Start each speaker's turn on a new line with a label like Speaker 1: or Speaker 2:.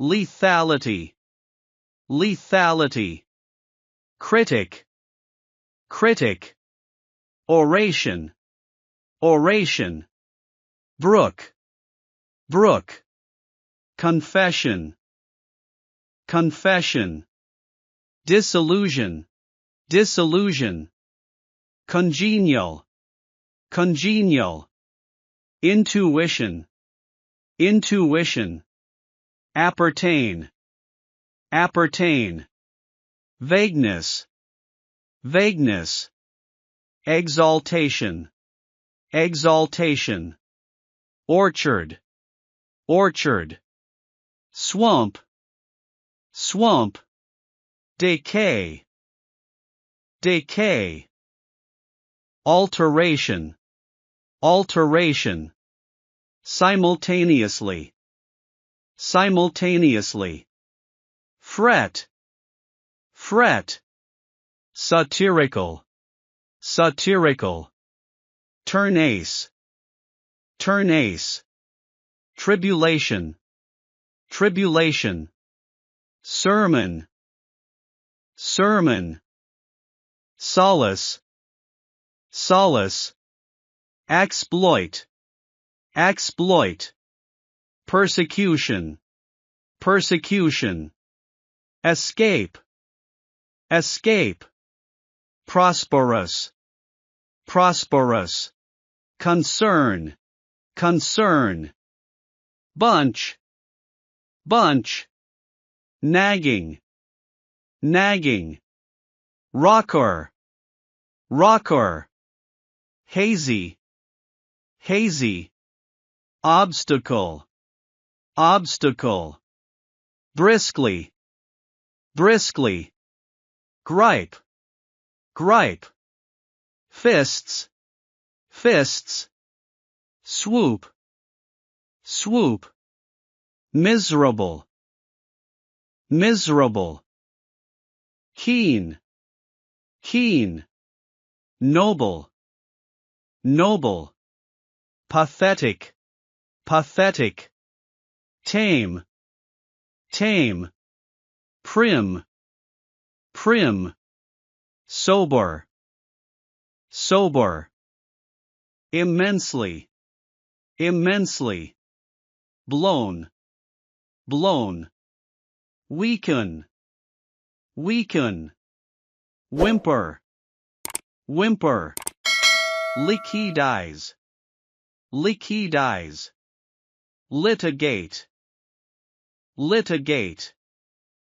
Speaker 1: lethality, lethality. Critic, critic. Oration, oration. Brook, brook. Confession, confession. Disillusion, disillusion. Congenial, congenial. Intuition, intuition. Appertain, appertain. Vagueness, vagueness. Exaltation, exaltation. Orchard, orchard. Swamp, swamp. Decay, decay. Alteration, alteration. Simultaneously, simultaneously. Fret, fret. Satirical, satirical. Turnace, turnace. Tribulation, tribulation. Sermon, sermon. Solace, solace. Exploit, exploit. Persecution, persecution. Escape, escape. Prosperous, prosperous. Concern, concern. Bunch, bunch. Nagging, nagging. Rocker, rocker. Hazy, hazy. Obstacle, obstacle. Briskly, briskly. Gripe, gripe. Fists, fists. Swoop, swoop. Miserable, miserable. Keen, keen. Noble, noble. Pathetic, pathetic. Tame, tame. Prim, prim. Sober, sober. Immensely, immensely. Blown, blown. Weaken, weaken. Whimper, whimper. Liquidize, liquidize. Litigate, litigate.